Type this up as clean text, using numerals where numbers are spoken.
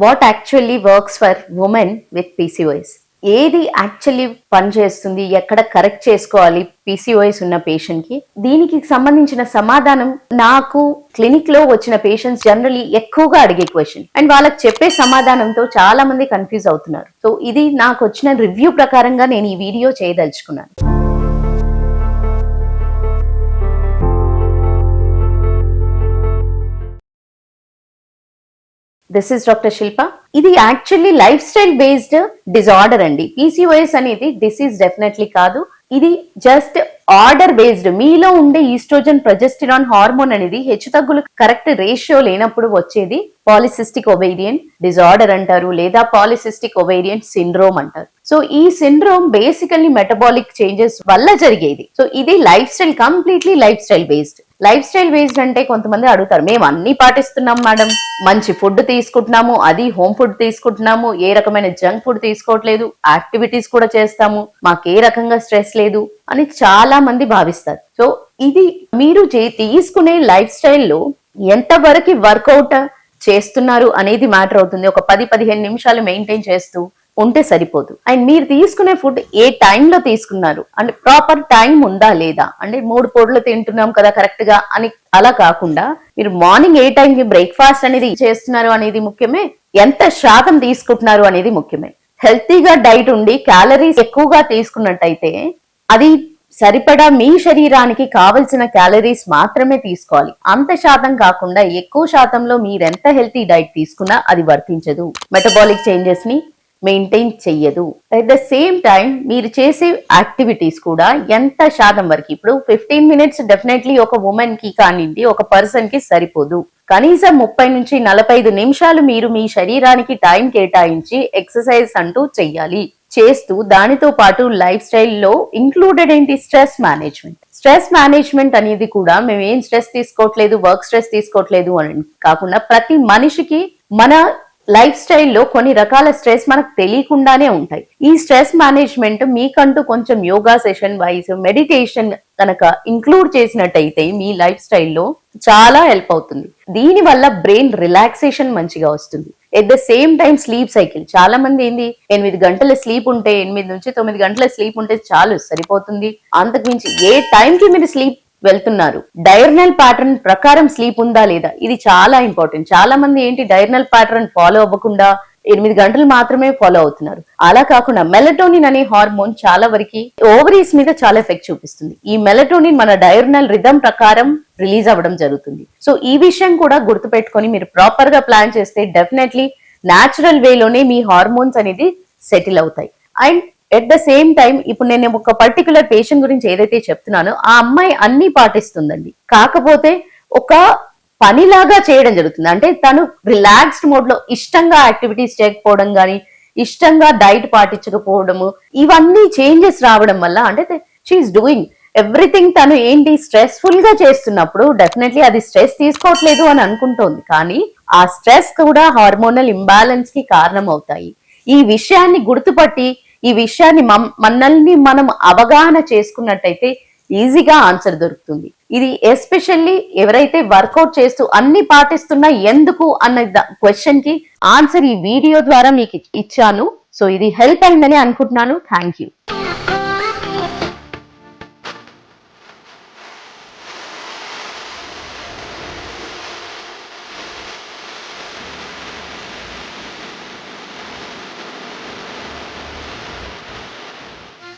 What actually works for women with PCOS. ఏది actually పనిచేస్తుంది, ఎక్కడ కరెక్ట్ చేసుకోవాలి పీసీఓఎస్ ఉన్న పేషెంట్ కి, దీనికి సంబంధించిన సమాధానం నాకు క్లినిక్ లో వచ్చిన పేషెంట్స్ జనరలీ ఎక్కువగా అడిగే క్వశ్చన్ అండ్ వాళ్ళకి చెప్పే సమాధానంతో చాలా మంది కన్ఫ్యూజ్ అవుతున్నారు. సో ఇది నాకు వచ్చిన రివ్యూ ప్రకారంగా నేను ఈ వీడియో చేయదలుచుకున్నాను. దిస్ ఇస్ డాక్టర్ శిల్ప. ఇది actually life style based disorder అండి. పీసీఓఎస్ అనేది డిసీజ్ డెఫినెట్లీ కాదు. ఇది జస్ట్ ఆర్డర్ బేస్డ్. మీలో ఉండే ఈస్ట్రోజన్ ప్రొజెస్టిరాన్ హార్మోన్ అనేది హెచ్చుతగ్గులు కరెక్ట్ రేషియో లేనప్పుడు వచ్చేది పాలిసిస్టిక్ ఒవేరియన్ డిజార్డర్ అంటారు, లేదా పాలిసిస్టిక్ ఒవేరియన్ సిండ్రోమ్ అంటారు. సో ఈ సిండ్రోమ్ బేసికల్లీ మెటబాలిక్ చేంజెస్ వల్ల జరిగేది. సో ఇది life style, completely life style based. Life style based అంటే కొంతమంది అడుగుతారు, మేము అన్ని పాటిస్తున్నాం మేడం, మంచి ఫుడ్ తీసుకుంటున్నాము, అది హోమ్ ఫుడ్ తీసుకుంటున్నాము, ఏ రకమైన జంక్ ఫుడ్ తీసుకోవట్లేదు, యాక్టివిటీస్ కూడా చేస్తాము, మాకు ఏ రకంగా స్ట్రెస్ లేదు అని చాలా మంది భావిస్తారు. సో ఇది మీరు తీసుకునే లైఫ్ స్టైల్లో ఎంతవరకు వర్కౌట్ చేస్తున్నారు అనేది మ్యాటర్ అవుతుంది. ఒక 10-15 నిమిషాలు మెయింటైన్ చేస్తూ ఉంటే సరిపోదు. అండ్ మీరు తీసుకునే ఫుడ్ ఏ టైంలో తీసుకున్నారు అంటే ప్రాపర్ టైం ఉందా లేదా, అంటే 3 పూటలు తింటున్నాం కదా కరెక్ట్ గా అని అలా కాకుండా మీరు మార్నింగ్ ఏ టైంకి బ్రేక్ఫాస్ట్ అనేది చేస్తున్నారు అనేది ముఖ్యమే, ఎంత శాతం తీసుకుంటున్నారు అనేది ముఖ్యమే. హెల్తీగా డైట్ ఉండి క్యాలరీస్ ఎక్కువగా తీసుకున్నట్టయితే అది సరిపడా మీ శరీరానికి కావలసిన క్యాలరీస్ మాత్రమే తీసుకోవాలి. అంత శాతం కాకుండా ఎక్కువ శాతంలో మీరెంత హెల్తీ డైట్ తీసుకున్నా అది వర్తించదు, మెటబాలిక్ చేంజెస్ ని మెయింటైన్ చెయ్యదు. అట్ ద సేమ్ టైం మీరు చేసే యాక్టివిటీస్ కూడా ఎంత శాతం వరకు, ఇప్పుడు 15 మినిట్స్ డెఫినెట్లీ ఒక ఉమెన్ కి కానివ్వండి ఒక పర్సన్ కి సరిపోదు. కనీసం 30 నుంచి 45 నిమిషాలు మీరు మీ శరీరానికి టైం కేటాయించి ఎక్సర్సైజ్ అంటూ చెయ్యాలి. చేస్తూ దానితో పాటు లైఫ్ స్టైల్లో ఇంక్లూడెడ్ ఏంటి, స్ట్రెస్ మేనేజ్మెంట్. స్ట్రెస్ మేనేజ్మెంట్ అనేది కూడా మేము ఏం స్ట్రెస్ తీసుకోవట్లేదు, వర్క్ స్ట్రెస్ తీసుకోవట్లేదు అని కాకుండా ప్రతి మనిషికి మన లైఫ్ స్టైల్లో కొన్ని రకాల స్ట్రెస్ మనకు తెలియకుండానే ఉంటాయి. ఈ స్ట్రెస్ మేనేజ్మెంట్ మీకంటూ కొంచెం యోగా సెషన్ వైజ్ మెడిటేషన్ కనుక ఇంక్లూడ్ చేసినట్టయితే మీ లైఫ్ స్టైల్లో చాలా హెల్ప్ అవుతుంది. దీని వల్ల బ్రెయిన్ రిలాక్సేషన్ మంచిగా వస్తుంది. At the same time sleep cycle, చాలా మంది ఏంది 8 గంటల స్లీప్ ఉంటే, 8 నుంచి 9 గంటల స్లీప్ ఉంటే చాలు సరిపోతుంది, అంతకుమించి ఏ టైంకి మీరు స్లీప్ వెళ్తున్నారు, డైర్నల్ ప్యాటర్న్ ప్రకారం స్లీప్ ఉందా లేదా, ఇది చాలా ఇంపార్టెంట్. చాలా మంది ఏంటి డైర్నల్ ప్యాటర్న్ ఫాలో అవ్వకుండా 8 గంటలు మాత్రమే ఫాలో అవుతున్నారు. అలా కాకుండా మెలటోనిన్ అనే హార్మోన్ చాలా వరకు ఓవరీస్ మీద చాలా ఎఫెక్ట్ చూపిస్తుంది. ఈ మెలటోనిన్ మన డైర్నల్ రిథమ్ ప్రకారం రిలీజ్ అవ్వడం జరుగుతుంది. సో ఈ విషయం కూడా గుర్తుపెట్టుకొని మీరు ప్రాపర్ గా ప్లాన్ చేస్తే డెఫినెట్లీ న్యాచురల్ వేలోనే మీ హార్మోన్స్ అనేది సెటిల్ అవుతాయి. And at the same time ఇప్పుడు నేను ఒక పర్టికులర్ పేషెంట్ గురించి ఏదైతే చెప్తున్నానో ఆ అమ్మాయి అన్ని పాటిస్తుందండి, కాకపోతే ఒక పనిలాగా చేయడం జరుగుతుంది. అంటే తను రిలాక్స్డ్ మోడ్ లో ఇష్టంగా యాక్టివిటీస్ చేయకపోవడం కానీ, ఇష్టంగా డైట్ పాటించకపోవడము, ఇవన్నీ చేంజెస్ రావడం వల్ల అంటే షీఈస్ డూయింగ్ ఎవ్రీథింగ్. తను ఏంటి స్ట్రెస్ఫుల్ గా చేస్తున్నప్పుడు డెఫినెట్లీ అది స్ట్రెస్ తీసుకోవట్లేదు అని అనుకుంటోంది, కానీ ఆ స్ట్రెస్ కూడా హార్మోనల్ ఇంబ్యాలెన్స్ కి కారణం అవుతాయి. ఈ విషయాన్ని గుర్తుపట్టి ఈ విషయాన్ని మనల్ని మనం అవగాహన చేసుకున్నట్టయితే ఈజీగా ఆన్సర్ దొరుకుతుంది. ఇది ఎస్పెషల్లీ ఎవరైతే వర్కౌట్ చేస్తూ అన్ని పాటిస్తున్నా ఎందుకు అన్న క్వశ్చన్ కి ఆన్సర్ ఈ వీడియో ద్వారా మీకు ఇచ్చాను. సో ఇది హెల్ప్ అయిందని అనుకుంటున్నాను. Thank you.